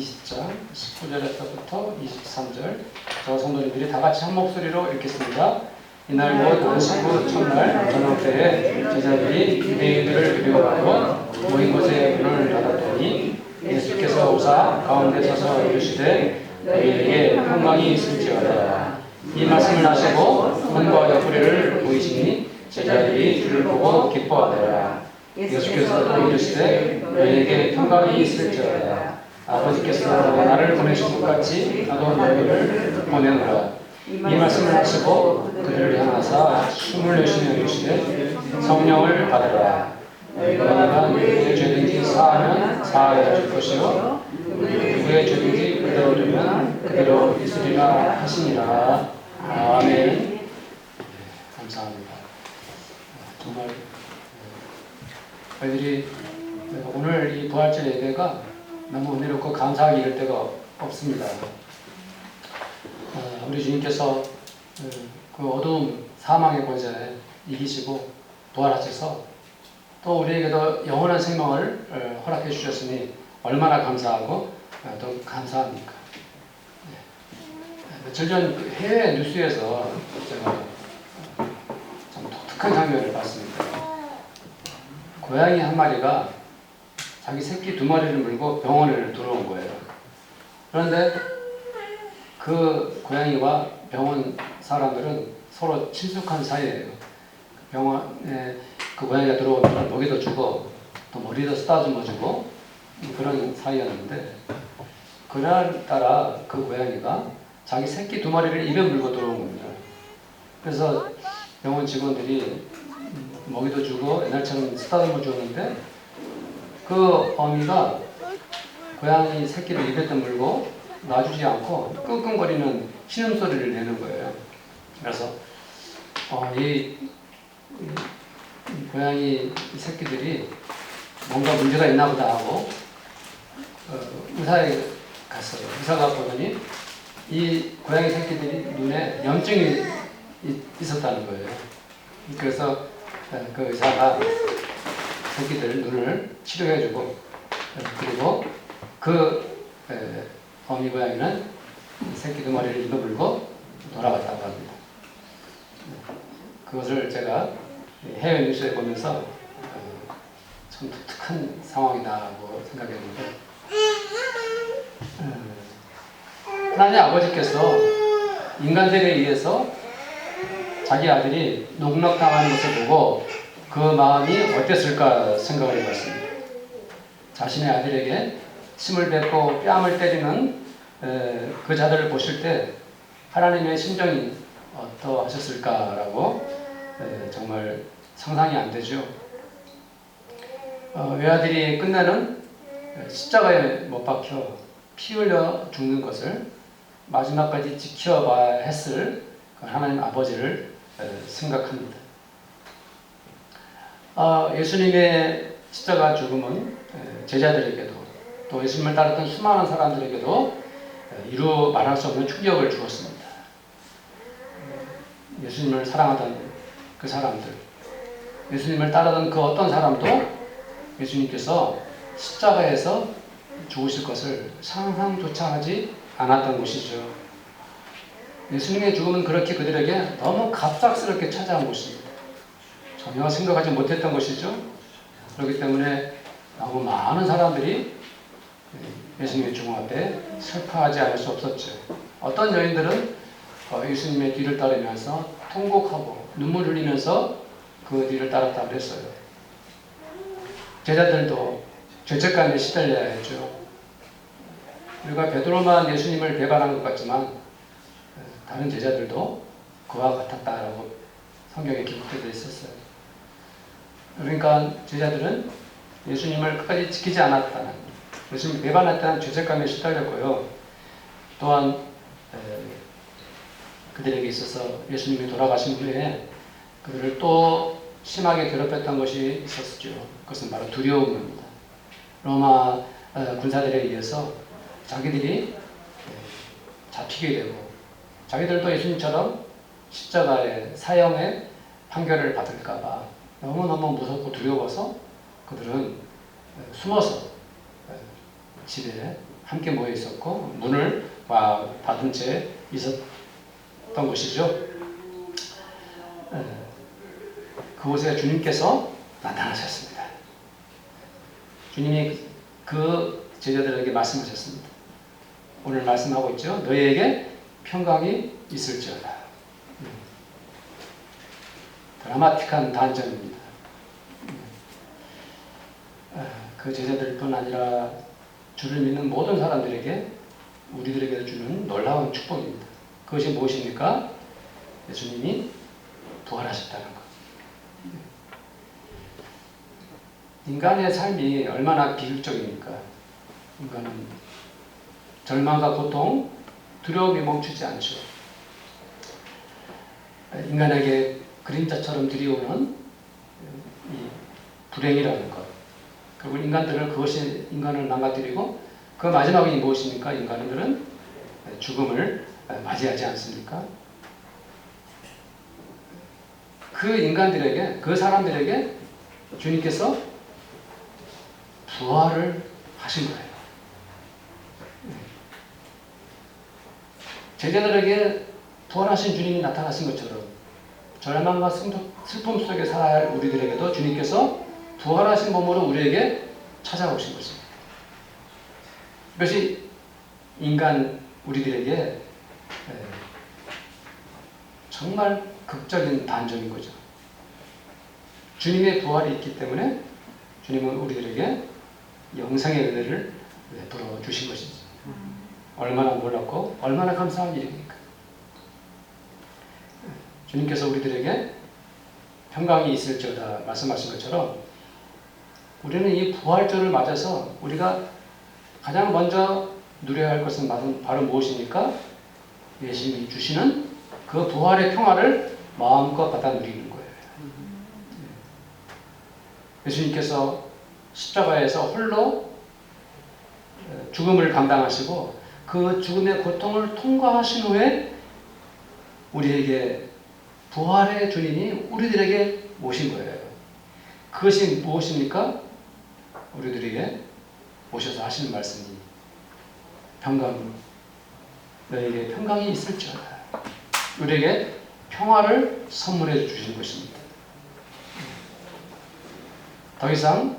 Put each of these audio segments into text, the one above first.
20장 19절에서부터 23절 저 성도님들이 다 같이 한 목소리로 읽겠습니다. 이날 곧 안식구 첫날 저녁 때에 제자들이 유대인들을 데려가고 모인 곳에 문을 닫았더니 예수께서 오사 가운데 서서 이르시되 너희에게 평강이 있을지어다. 이 말씀을 하시고 손과 옆구리를 보이시니 제자들이 주를 보고 기뻐하더라. 예수께서 또 이르시되 너희에게 평강이 있을지어다. 아버지께서 나를 보내신 것 같이 나도 너희를 보내노라. 이 말씀을 하시고 그들을 향하사 숨을 내쉬며 이르시되 성령을 받으라. 너희가 누구의 죄든지 사하면 사하여 줄 것이요 누구의 죄든지 그대로 두면 그대로 있으리라 하시니라. 아멘. 감사합니다. 정말 저희들이 오늘 이 부활절 예배가 너무 은혜롭고 감사하기 이를 데가 없습니다. 우리 주님께서 그 어두움 사망의 권세에 이기시고 부활하셔서 또 우리에게도 영원한 생명을 허락해 주셨으니 얼마나 감사하고 또 감사합니까? 며칠 전 해외 뉴스에서 제가 참 독특한 장면을 봤습니다. 고양이 한 마리가 자기 새끼 2마리를 물고 병원을 들어온 거예요. 그런데 그 고양이와 병원 사람들은 서로 친숙한 사이예요. 병원에 그 고양이가 들어오면 먹이도 주고 또 머리도 쓰다듬어 주고 그런 사이였는데 그날따라 그 고양이가 자기 새끼 2마리를 입에 물고 들어온 겁니다. 그래서 병원 직원들이 먹이도 주고 옛날처럼 쓰다듬어 주었는데 그 어미가 고양이 새끼를 입에 물고 놔주지 않고 끙끙거리는 신음소리를 내는 거예요. 그래서 이 고양이 새끼들이 뭔가 문제가 있나 보다 하고 의사에 갔어요. 의사가 보더니 이 고양이 새끼들이 눈에 염증이 있었다는 거예요. 그래서 그 의사가 새끼들 눈을 치료해주고 그리고 그 어미 고양이는 새끼 2마리를 입에 물고 돌아갔다고 합니다. 그것을 제가 해외 뉴스에 보면서 참 독특한 상황이다고 생각했는데 하나님 아버지께서 인간들에 의해서 자기 아들이 농락당하는 것을 보고 그 마음이 어땠을까 생각을 해봤습니다. 자신의 아들에게 침을 뱉고 뺨을 때리는 그 자들을 보실 때 하나님의 심정이 어떠하셨을까라고 정말 상상이 안 되죠. 외아들이 끝내는 십자가에 못 박혀 피 흘려 죽는 것을 마지막까지 지켜봐야 했을 하나님 아버지를 생각합니다. 예수님의 십자가 죽음은 제자들에게도 또 예수님을 따랐던 수많은 사람들에게도 이루 말할 수 없는 충격을 주었습니다. 예수님을 사랑하던 그 사람들, 예수님을 따르던 그 어떤 사람도 예수님께서 십자가에서 죽으실 것을 상상조차 하지 않았던 것이죠. 예수님의 죽음은 그렇게 그들에게 너무 갑작스럽게 찾아온 것입니다. 전혀 생각하지 못했던 것이죠. 그렇기 때문에 너무 많은 사람들이 예수님의 죽음 앞에 슬퍼하지 않을 수 없었죠. 어떤 여인들은 예수님의 뒤를 따르면서 통곡하고 눈물 흘리면서 그 뒤를 따랐다고 했어요. 제자들도 죄책감에 시달려야 했죠. 우리가 베드로만 예수님을 배반한 것 같지만 다른 제자들도 그와 같았다라고 성경에 기록되어 있었어요. 그러니까 제자들은 예수님을 끝까지 지키지 않았다는, 예수님을 배반했다는 죄책감에 시달렸고요. 또한 그들에게 있어서 예수님이 돌아가신 후에 그들을 또 심하게 괴롭혔던 것이 있었죠. 그것은 바로 두려움입니다. 로마 군사들에 의해서 자기들이 잡히게 되고 자기들도 예수님처럼 십자가의 사형의 판결을 받을까봐 너무너무 무섭고 두려워서 그들은 숨어서 집에 함께 모여 있었고 문을 닫은 채 있었던 것이죠. 그곳에 주님께서 나타나셨습니다. 주님이 그 제자들에게 말씀하셨습니다. 오늘 말씀하고 있죠. 너희에게 평강이 있을지어다. 드라마틱한 단전입니다. 그 제자들뿐 아니라 주를 믿는 모든 사람들에게 우리들에게 주는 놀라운 축복입니다. 그것이 무엇입니까? 예수님이 부활하셨다는 것. 인간의 삶이 얼마나 비극적입니까? 인간은 절망과 고통, 두려움이 멈추지 않죠. 인간에게 그림자처럼 들이오는 이 불행이라는 것. 그리고 그것이 인간을 망가뜨리고 그 마지막이 무엇입니까? 인간들은 죽음을 맞이하지 않습니까? 그 사람들에게 주님께서 부활을 하신 거예요. 제자들에게 부활하신 주님이 나타나신 것처럼 절망과 슬픔 속에 살아야 할 우리들에게도 주님께서 부활하신 몸으로 우리에게 찾아오신 것입니다. 이것이 인간 우리들에게 정말 극적인 반전인 거죠. 주님의 부활이 있기 때문에 주님은 우리들에게 영생의 은혜를 베풀어 주신 것이죠. 얼마나 놀랍고 얼마나 감사한 일입니까? 주님께서 우리들에게 평강이 있을지어다 말씀하신 것처럼 우리는 이 부활절을 맞아서 우리가 가장 먼저 누려야 할 것은 바로 무엇입니까? 예수님이 주시는 그 부활의 평화를 마음껏 받아 누리는 거예요. 예수님께서 십자가에서 홀로 죽음을 감당하시고 그 죽음의 고통을 통과하신 후에 우리에게 부활의 주님이 우리들에게 오신 거예요. 그것이 무엇입니까? 우리들에게 오셔서 하시는 말씀이 너에게 평강이 있을지어다. 우리에게 평화를 선물해 주신 것입니다. 더 이상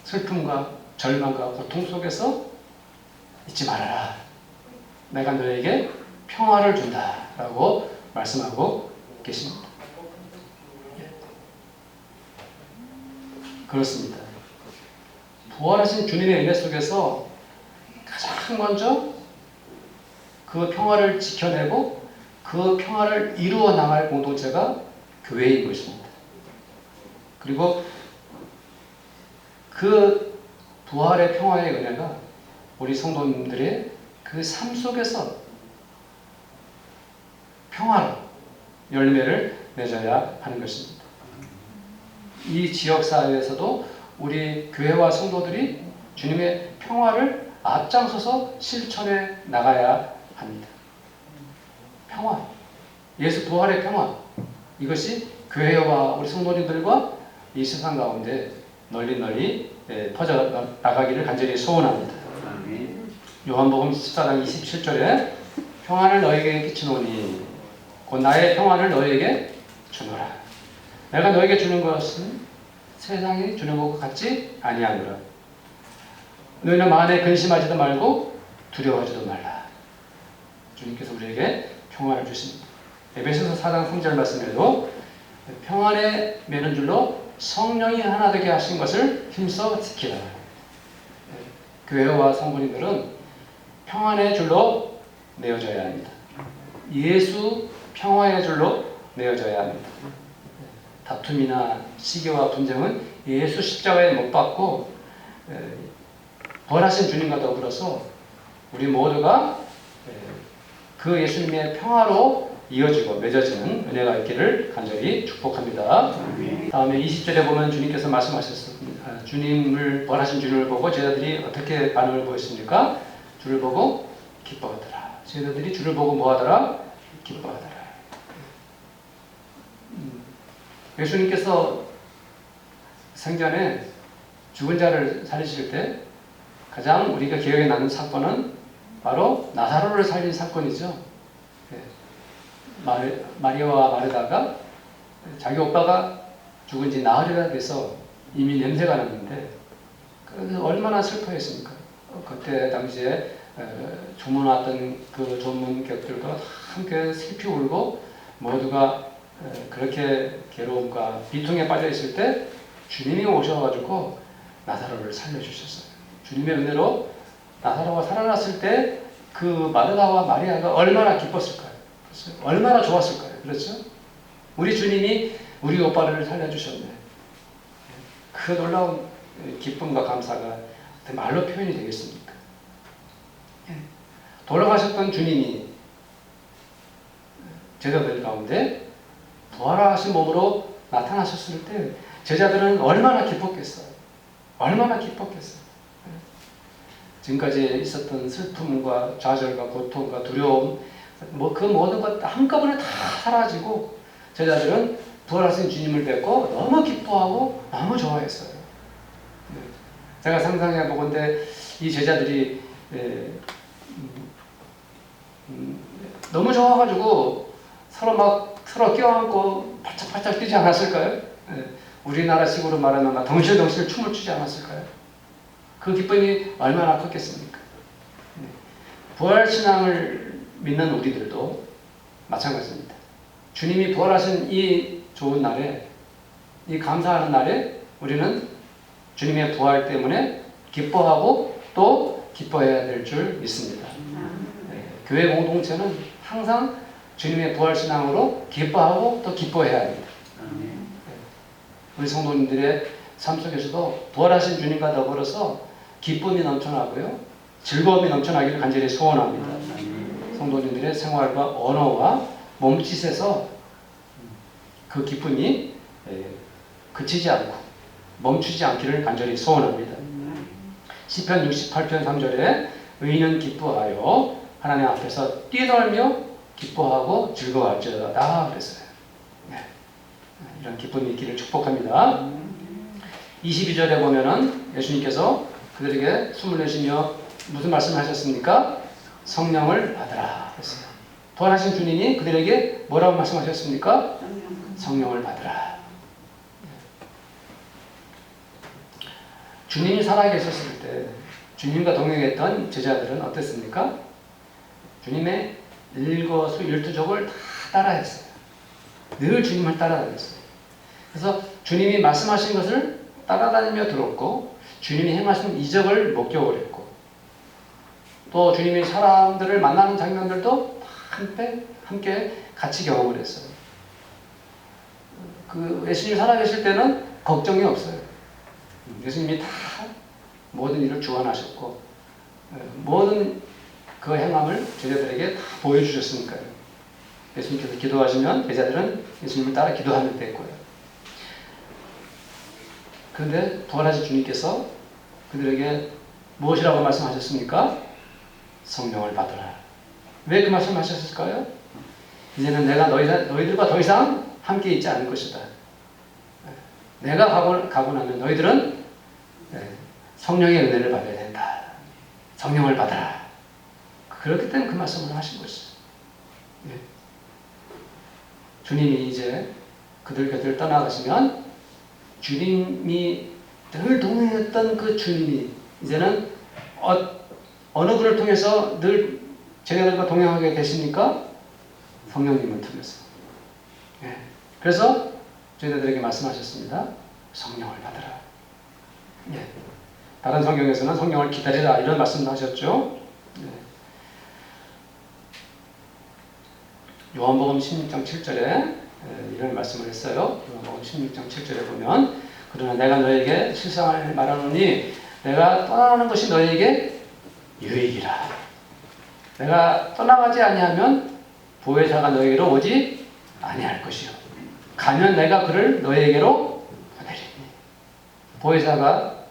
슬픔과 절망과 고통 속에서 잊지 말아라. 내가 너에게 평화를 준다. 라고 말씀하고 계십니다. 그렇습니다. 부활하신 주님의 은혜 속에서 가장 먼저 그 평화를 지켜내고 그 평화를 이루어 나갈 공동체가 교회인 것입니다. 그리고 그 부활의 평화의 은혜가 우리 성도님들의 그 삶 속에서 평화로 열매를 맺어야 하는 것입니다. 이 지역사회에서도 우리 교회와 성도들이 주님의 평화를 앞장서서 실천해 나가야 합니다. 평화, 예수 부활의 평화, 이것이 교회와 우리 성도님들과 이 세상 가운데 널리 퍼져 나가기를 간절히 소원합니다. 요한복음 14장 27절에 평안을 너에게 끼치노니 곧 나의 평안을 너에게 주노라. 내가 너에게 주는 것은 세상이 주는 것과 같지 아니하노라. 너희는 마음에 근심하지도 말고 두려워하지도 말라. 주님께서 우리에게 평안을 주십니다. 에베소서 4장 3절 말씀에도 평안에 매는 줄로 성령이 하나 되게 하신 것을 힘써 지키라. 교회와 성도님들은 평안의 줄로 내어져야 합니다. 예수 평화의 줄로 내어져야 합니다. 다툼이나 시기와 분쟁은 예수 십자가에 못 박고 부활하신 주님과 더불어서 우리 모두가 그 예수님의 평화로 이어지고 맺어지는 은혜가 있기를 간절히 축복합니다. 다음에 20절에 보면 주님께서 말씀하셨습니다. 부활하신 주님을 보고 제자들이 어떻게 반응을 보였습니까? 주를 보고 기뻐하더라. 제자들이 주를 보고 뭐하더라? 기뻐하더라. 예수님께서 생전에 죽은 자를 살리실 때 가장 우리가 기억에 남는 사건은 바로 나사로를 살린 사건이죠. 마리아와 마르다가 자기 오빠가 죽은 지 나흘이나 돼서 이미 냄새가 났는데 그래서 얼마나 슬퍼했습니까? 그때 당시에 조문왔던 그 조문객들도 함께 슬피 울고 모두가 그렇게 괴로움과 비통에 빠져 있을 때 주님이 오셔가지고 나사로를 살려주셨어요. 주님의 은혜로 나사로가 살아났을 때 그 마르다와 마리아가 얼마나 기뻤을까요? 얼마나 좋았을까요? 그렇죠? 우리 주님이 우리 오빠를 살려주셨네. 그 놀라운 기쁨과 감사가 말로 표현이 되겠습니까? 돌아가셨던 주님이 제자들 가운데 부활하신 몸으로 나타나셨을 때 제자들은 얼마나 기뻤겠어요. 얼마나 기뻤겠어요. 지금까지 있었던 슬픔과 좌절과 고통과 두려움 그 모든 것 한꺼번에 다 사라지고 제자들은 부활하신 주님을 뵙고 너무 기뻐하고 너무 좋아했어요. 제가 상상해 보건대 이 제자들이 너무 좋아가지고 서로 껴안고 팔짝팔짝 뛰지 않았을까요? 우리나라식으로 말하면 덩실덩실 춤을 추지 않았을까요? 그 기쁨이 얼마나 컸겠습니까? 부활신앙을 믿는 우리들도 마찬가지입니다. 주님이 부활하신 이 좋은 날에, 이 감사하는 날에 우리는 주님의 부활 때문에 기뻐하고 또 기뻐해야 될 줄 믿습니다. 교회 공동체는 항상 주님의 부활신앙으로 기뻐하고 또 기뻐해야 합니다. 우리 성도님들의 삶 속에서도 부활하신 주님과 더불어서 기쁨이 넘쳐나고요. 즐거움이 넘쳐나기를 간절히 소원합니다. 성도님들의 생활과 언어와 몸짓에서 그 기쁨이 그치지 않고 멈추지 않기를 간절히 소원합니다. 시편 68편 3절에 의인은 기뻐하여 하나님 앞에서 뛰놀며 기뻐하고 즐거워할지어다 그랬어요. 이런 기쁨이 있기를 축복합니다. 22절에 보면은 예수님께서 그들에게 숨을 내쉬며 무슨 말씀을 하셨습니까? 성령을 받으라 했어요. 부활하신 주님이 그들에게 뭐라고 말씀하셨습니까? 성령을 받으라. 주님이 살아계셨을 때 주님과 동행했던 제자들은 어땠습니까? 주님의 일거수일투족을 다 따라했어요. 늘 주님을 따라다녔어요. 그래서 주님이 말씀하신 것을 따라다니며 들었고 주님이 행하신 이적을 목격을 했고 또 주님이 사람들을 만나는 장면들도 함께 같이 경험을 했어요. 그 예수님이 살아계실 때는 걱정이 없어요. 예수님이 다 모든 일을 주관하셨고 모든 그 행함을 제자들에게 다 보여주셨으니까요. 예수님께서 기도하시면 제자들은 예수님을 따라 기도하면 됐고요. 그런데 부활하신 주님께서 그들에게 무엇이라고 말씀하셨습니까? 성령을 받으라. 왜 그 말씀하셨을까요? 이제는 내가 너희들과 더 이상 함께 있지 않을 것이다. 내가 가고 나면 너희들은 성령의 은혜를 받아야 된다. 성령을 받아라. 그렇기 때문에 그 말씀을 하신 것이죠. 주님이 이제 그들 곁을 떠나가시면 주님이 늘 동행했던 그 주님이 이제는 어느 분을 통해서 늘 제자들과 동행하게 되십니까? 성령님을 통해서. 그래서 제자들에게 말씀하셨습니다. 성령을 받으라. 다른 성경에서는 성령을 기다리라 이런 말씀도 하셨죠. 요한복음 16장 7절에 이런 말씀을 했어요. 요한복음 16장 7절에 보면 그러나 내가 너에게 실상을 말하노니 내가 떠나는 것이 너에게 유익이라. 내가 떠나가지 아니하면 보혜사가 너에게로 오지 아니할 것이요. 가면 내가 그를 너에게로 보내리니. 보혜사가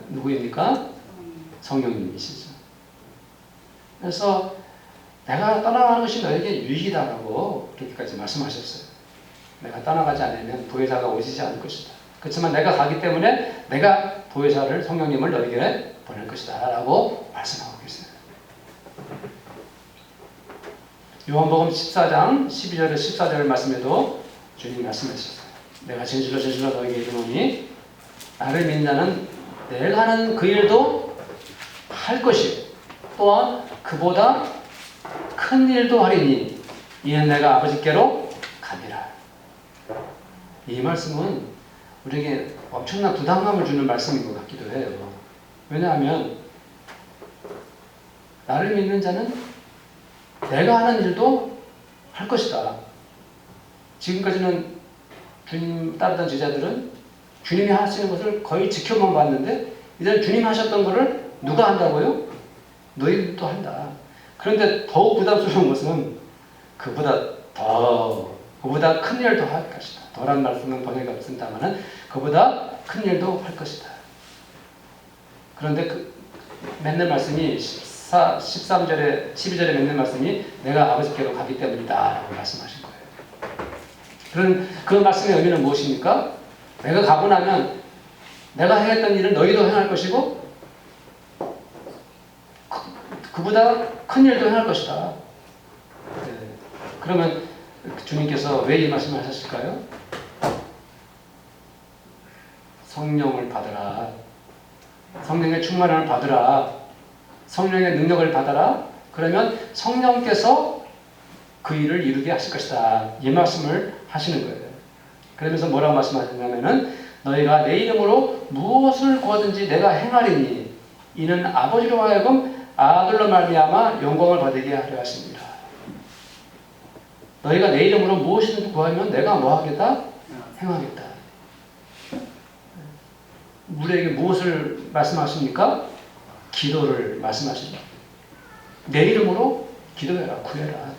누구입니까? 성령님이시죠. 그래서 내가 떠나가는 것이 너에게 유익이다라고 그렇게까지 말씀하셨어요. 내가 떠나가지 않으면 보혜사가 오시지 않을 것이다. 그렇지만 내가 가기 때문에 내가 보혜사를 성령님을 너에게 보낼 것이다 라고 말씀하고 계세요. 요한복음 14장 12절에 14절 말씀에도 주님이 말씀하셨어요. 내가 진실로 진실로 너에게 이르노니 나를 믿는 자는 내가 하는 그 일도 할 것이요 또한 그보다 큰 일도 하리니 이는 내가 아버지께로 가니라. 이 말씀은 우리에게 엄청난 부담감을 주는 말씀인 것 같기도 해요. 왜냐하면 나를 믿는 자는 내가 하는 일도 할 것이다. 지금까지는 주님 따르던 제자들은 주님이 하시는 것을 거의 지켜만 봤는데 이제 주님 하셨던 것을 누가 한다고요? 너희도 한다. 그런데 더욱 부담스러운 것은 그보다 큰 일도 할 것이다. 더란 말씀은 번역이 없습니다만 그보다 큰 일도 할 것이다. 그런데 맺는 말씀이 13절에 12절에 맺는 말씀이 내가 아버지께로 가기 때문이다 라고 말씀하신 거예요. 그 말씀의 의미는 무엇입니까? 내가 가고 나면 내가 행했던 일을 너희도 행할 것이고 그보다 큰 일도 행할 것이다. 네. 그러면 주님께서 왜 이 말씀을 하셨을까요? 성령을 받으라. 성령의 충만함을 받으라. 성령의 능력을 받아라. 그러면 성령께서 그 일을 이루게 하실 것이다. 이 말씀을 하시는 거예요. 그러면서 뭐라고 말씀하셨냐면은 너희가 내 이름으로 무엇을 구하든지 내가 행하리니 이는 아버지로 하여금 아들로 말미암아 영광을 받게 하려 하십니다. 너희가 내 이름으로 무엇이든지 구하면 내가 뭐 하겠다? 행하겠다. 우리에게 무엇을 말씀하십니까? 기도를 말씀하십니다. 내 이름으로 기도해라, 구해라.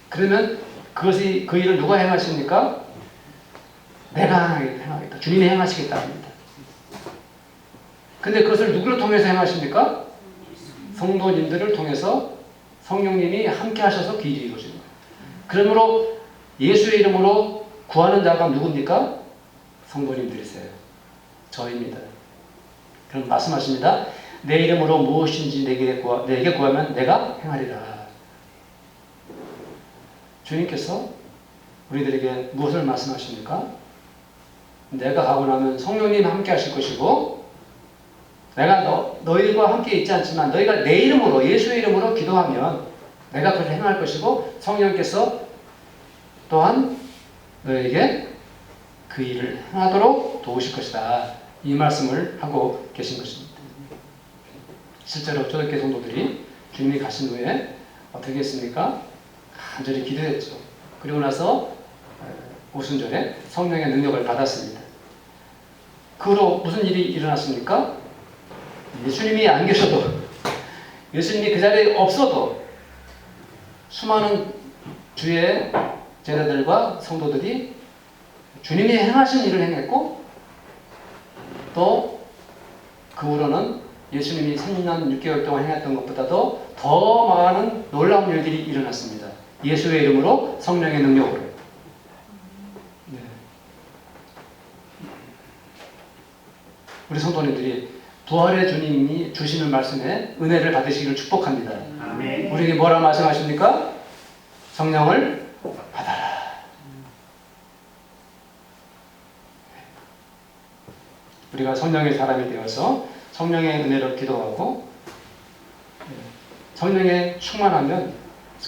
그러면 그 일을 누가 행하십니까? 내가 행하겠다. 주님이 행하시겠다 합니다. 근데 그것을 누구를 통해서 행하십니까? 성도님들을 통해서 성령님이 함께 하셔서 그 일이 이루어지는 거예요. 그러므로 예수의 이름으로 구하는 자가 누굽니까? 성도님들이세요. 저입니다. 그럼 말씀하십니다. 내 이름으로 무엇인지 내게 구하면 내가 행하리라. 주님께서 우리들에게 무엇을 말씀하십니까? 내가 가고 나면 성령님 함께 하실 것이고 내가 너희들과 함께 있지 않지만 너희가 내 이름으로 예수의 이름으로 기도하면 내가 그걸 행할 것이고 성령께서 또한 너에게 그 일을 행하도록 도우실 것이다. 이 말씀을 하고 계신 것입니다. 실제로 초대교회 성도들이 주님이 가신 후에 어떻게 했습니까? 간절히 기도했죠. 그리고 나서 오순절에 성령의 능력을 받았습니다. 그 후로 무슨 일이 일어났습니까? 예수님이 안 계셔도 예수님이 그 자리에 없어도 수많은 주의 제자들과 성도들이 주님이 행하신 일을 행했고 또 그 후로는 예수님이 3년 6개월 동안 행했던 것보다도 더 많은 놀라운 일들이 일어났습니다. 예수의 이름으로 성령의 능력으로. 네. 우리 성도님들이 부활의 주님이 주시는 말씀에 은혜를 받으시기를 축복합니다. 아멘. 우리에게 뭐라 말씀하십니까? 성령을 받아라. 우리가 성령의 사람이 되어서 성령의 은혜를 기도하고 성령에 충만하면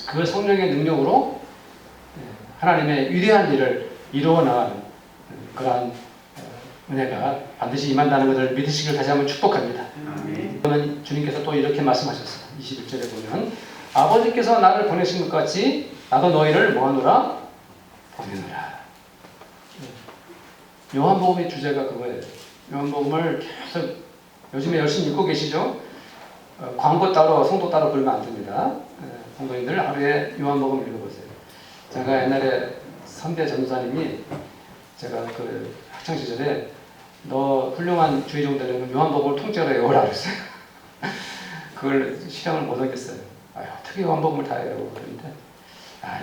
그 성령의 능력으로 하나님의 위대한 일을 이루어 나가는 그러한 은혜가 반드시 임한다는 것을 믿으시길 다시 한번 축복합니다. 그러면 주님께서 또 이렇게 말씀하셨어요. 21절에 보면 아버지께서 나를 보내신 것 같이 나도 너희를 뭐하노라? 보내노라. 요한복음의 주제가 그거예요. 요한복음을 계속 요즘에 열심히 읽고 계시죠? 광고 따로 성도 따로 그러면 안 됩니다. 성도님들 하루에 요한복음 읽어보세요. 제가 옛날에 선대 전도사님이 제가 그 학창시절에 너 훌륭한 주의종 되려면 요한복음을 통째로 외우라 그랬어요. 그걸 실행을 못 하겠어요. 어떻게 요한복음을 다 외우고 그러는데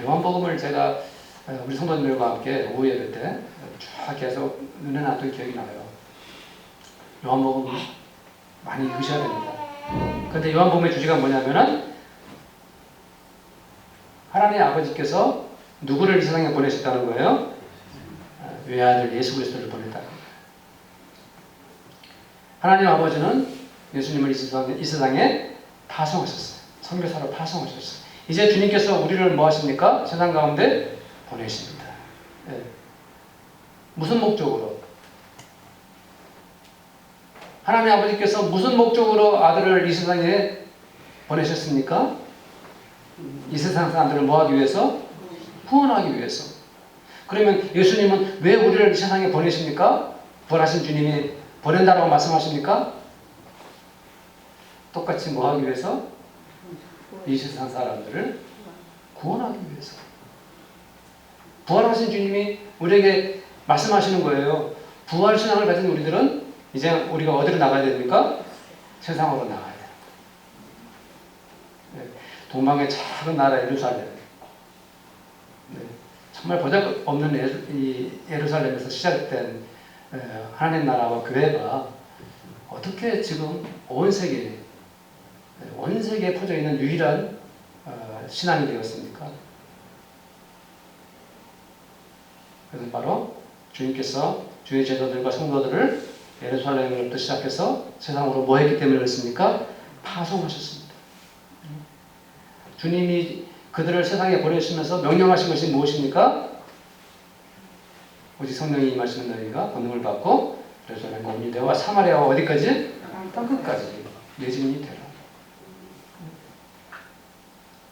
요한복음을 제가 우리 성도님들과 함께 오후 예배 때 쫙 계속 은혜 나왔던 기억이 나요. 요한복음 많이 읽으셔야 됩니다. 그런데 요한복음의 주제가 뭐냐면은 하나님 아버지께서 누구를 이 세상에 보내셨다는 거예요? 외아들 예수 그리스도를 보냈다. 하나님 아버지는 예수님을 이 세상에 파송하셨어요. 선교사로 파송하셨어요. 이제 주님께서 우리를 뭐 하십니까? 세상 가운데 보내십니다. 네. 무슨 목적으로? 하나님 아버지께서 무슨 목적으로 아들을 이 세상에 보내셨습니까? 이 세상 사람들을 뭐 하기 위해서? 구원하기 위해서. 그러면 예수님은 왜 우리를 이 세상에 보내십니까? 부활하신 주님이 보낸다라고 말씀하십니까? 똑같이 뭐 하기 위해서? 이 세상 사람들을 구원하기 위해서. 부활하신 주님이 우리에게 말씀하시는 거예요. 부활신앙을 가진 우리들은 이제 우리가 어디로 나가야 됩니까? 세상으로 나가야 돼요. 네. 동방의 작은 나라 예루살렘. 네. 정말 보잘것없는 이 예루살렘에서 시작된 하나님 나라와 교회가 어떻게 지금 온 세계에 퍼져 있는 유일한 신앙이 되었습니까? 그것은 바로 주님께서 주의 제자들과 성도들을 예루살렘으로부터 시작해서 세상으로 뭐 했기 때문에 그렇습니까? 파송하셨습니다. 주님이 그들을 세상에 보내시면서 명령하신 것이 무엇입니까? 오직 성령이 임하시는 너희가 권능을 받고 예루살렘과 온 유대와 사마리아와 어디까지? 땅끝까지 내 증인이 되라.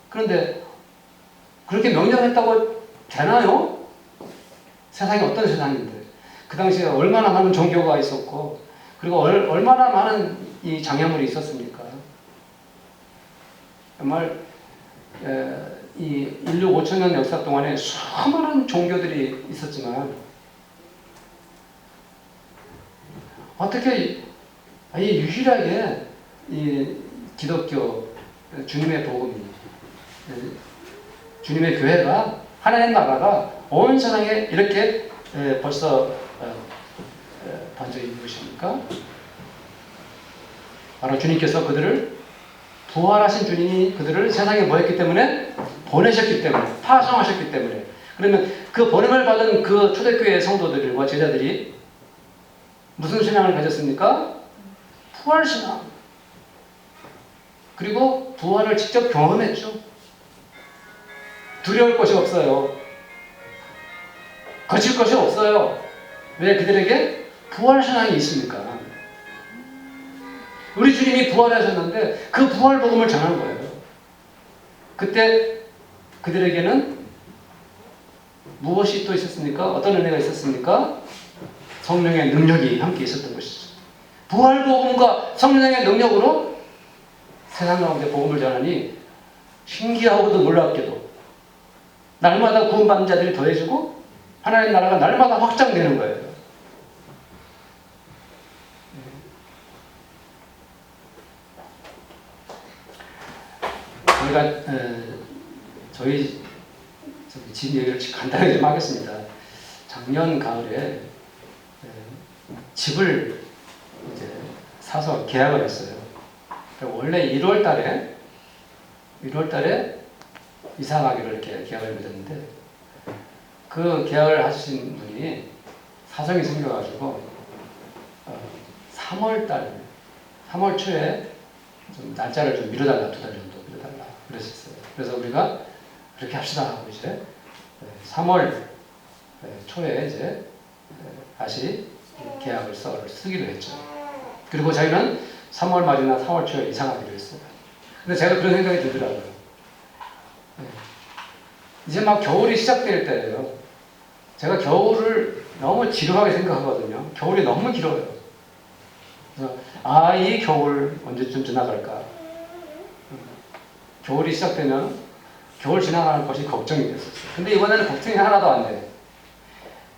그런데 그렇게 명령했다고 되나요? 세상이 어떤 세상인데 그 당시에 얼마나 많은 종교가 있었고 그리고 얼마나 많은 이 장애물이 있었습니까? 정말 이 인류 5천년 역사 동안에 수많은 종교들이 있었지만 어떻게 유일하게 이 기독교 주님의 복음이 주님의 교회가 하나님 나라가 온 세상에 이렇게 벌써 번져 있는 것입니까? 바로 주님께서 그들을 부활하신 주님이 그들을 세상에 뭐 했기 때문에? 보내셨기 때문에, 파송하셨기 때문에. 그러면 그 보냄을 받은 그 초대교회 성도들과 제자들이 무슨 신앙을 가졌습니까? 부활신앙. 그리고 부활을 직접 경험했죠. 두려울 것이 없어요. 거칠 것이 없어요. 왜 그들에게 부활신앙이 있습니까? 우리 주님이 부활하셨는데 그 부활 복음을 전한 거예요. 그때 그들에게는 무엇이 또 있었습니까? 어떤 은혜가 있었습니까? 성령의 능력이 함께 있었던 것이죠. 부활 복음과 성령의 능력으로 세상 가운데 복음을 전하니 신기하고도 놀랍게도 날마다 구원받는 자들이 더해지고 하나님 나라가 날마다 확장되는 거예요. 저희 집 얘기를 간단하게 좀 하겠습니다. 작년 가을에 집을 이제 사서 계약을 했어요. 원래 1월 달에 이사 가기로 이렇게 계약을 맺었는데 그 계약을 하신 분이 사정이 생겨가지고 3월 초에 좀 날짜를 좀 미뤄달라, 2달 정도 미뤄달라 그랬었어요. 그래서 우리가 그렇게 합시다 하고 이제 3월 초에 이제 다시 계약을 쓰기로 했죠. 그리고 저희는 3월 말이나 4월 초에 이사가기로 했어요. 근데 제가 그런 생각이 들더라고요. 이제 막 겨울이 시작될 때예요. 제가 겨울을 너무 지루하게 생각하거든요. 겨울이 너무 길어요. 그래서 이 겨울 언제쯤 지나갈까? 겨울이 시작되면 겨울 지나가는 것이 걱정이 됐었어요. 근데 이번에는 걱정이 하나도 안 돼요.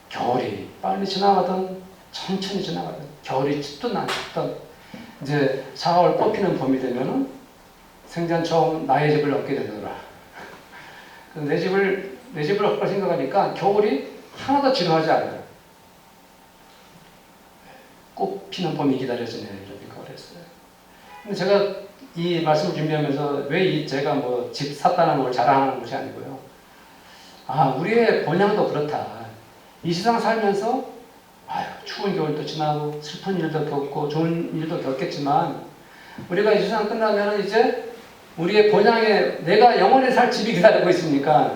겨울이 빨리 지나가든 천천히 지나가든 겨울이 춥든 안 춥든 이제 4월 꽃피는 봄이 되면은 생전 처음 나의 집을 얻게 되더라. 내 집을 내 집을 어떨까 생각하니까 겨울이 하나도 지루하지 않아요. 꽃 피는 봄이 기다려지네 이런 생각을 했어요. 근데 제가 이 말씀을 준비하면서 왜 제가 뭐 집 샀다는 걸 자랑하는 것이 아니고요. 우리의 본향도 그렇다. 이 세상 살면서 추운 겨울도 지나고 슬픈 일도 겪고 좋은 일도 겪겠지만 우리가 이 세상 끝나면 이제 우리의 본향에 내가 영원히 살 집이 기다리고 있으니까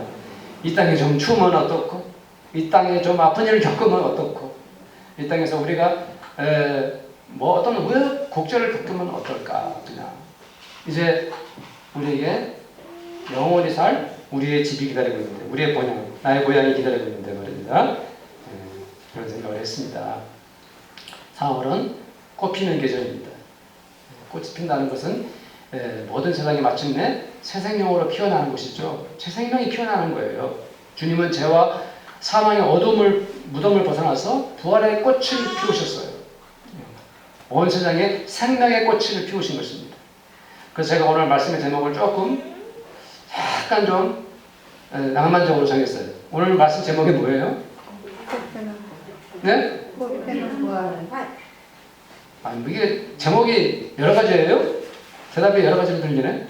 이 땅에 좀 추우면 어떻고 이 땅에 좀 아픈 일을 겪으면 어떻고 이 땅에서 우리가 뭐 어떤 우여곡절을 겪으면 어떨까. 그냥 이제 우리에게 영원히 살 우리의 집이 기다리고 있는데 우리의 본향, 나의 고향이 기다리고 있는데 말입니다. 그런 생각을 했습니다. 4월은 꽃 피는 계절입니다. 꽃이 핀다는 것은 모든 세상이 마침내 새 생명으로 피어나는 것이죠. 새 생명이 피어나는 거예요. 주님은 죄와 사망의 무덤을 벗어나서 부활의 꽃을 피우셨어요. 온 세상에 생명의 꽃을 피우신 것입니다. 그래서 제가 오늘 말씀의 제목을 조금 약간 좀 낭만적으로 정했어요. 오늘 말씀 제목이 뭐예요? 네? 이게 제목이 여러 가지예요? 대답이 여러 가지로 들리네?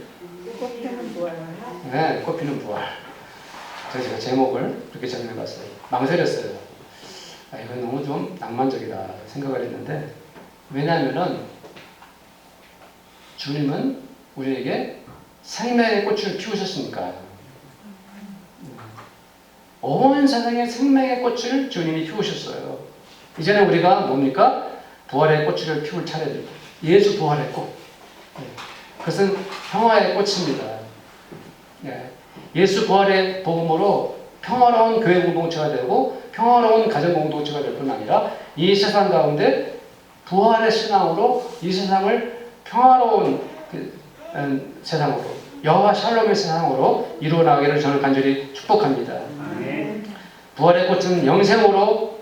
꽃피는 부활. 네, 꽃피는 부활. 제가 제목을 그렇게 정해봤어요. 망설였어요. 이건 너무 좀 낭만적이다 생각을 했는데, 왜냐하면은 주님은 우리에게 생명의 꽃을 피우셨으니까. 온 세상에 생명의 꽃을 주님이 피우셨어요. 이제는 우리가 뭡니까? 부활의 꽃을 피울 차례입니다. 예수 부활의 꽃. 그것은 평화의 꽃입니다. 예수 부활의 복음으로 평화로운 교회 공동체가 되고 평화로운 가정 공동체가 될 뿐 아니라 이 세상 가운데 부활의 신앙으로 이 세상을 평화로운 세상으로, 여호와 샬롬의 세상으로 이루어 나가기를 저는 간절히 축복합니다. 부활의 꽃은 영생으로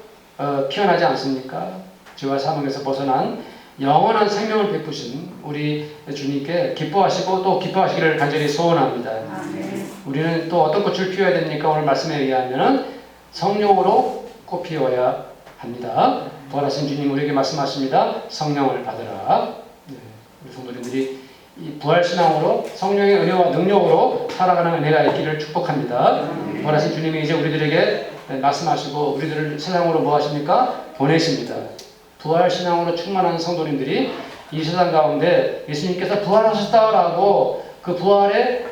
피어나지 않습니까? 죄와 사망에서 벗어난 영원한 생명을 베푸신 우리 주님께 기뻐하시고 또 기뻐하시기를 간절히 소원합니다. 우리는 또 어떤 꽃을 피워야 됩니까? 오늘 말씀에 의하면 성령으로 꽃 피워야 합니다. 부활하신 주님 우리에게 말씀하십니다. 성령을 받으라. 우리 성도님들이 이 부활신앙으로 성령의 은혜와 능력으로 살아가는 은혜가 있기를 축복합니다. 부활하신 주님이 이제 우리들에게 말씀하시고 우리들을 세상으로 뭐 하십니까? 보내십니다. 부활신앙으로 충만한 성도님들이 이 세상 가운데 예수님께서 부활하셨다라고 그 부활의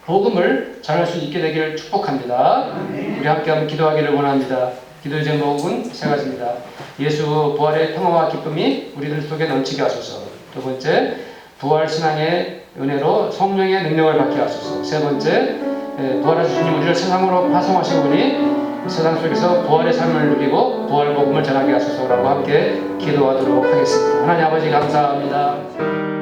복음을 전할 수 있게 되기를 축복합니다. 우리 함께 한번 기도하기를 원합니다. 기도의 제목은 세 가지입니다. 예수 부활의 평화와 기쁨이 우리들 속에 넘치게 하소서. 두 번째, 부활신앙의 은혜로 성령의 능력을 받게 하소서. 세 번째, 부활하신 주님 우리를 세상으로 파송하신 분이 세상 속에서 부활의 삶을 누리고 부활 복음을 전하게 하소서라고 함께 기도하도록 하겠습니다. 하나님 아버지 감사합니다.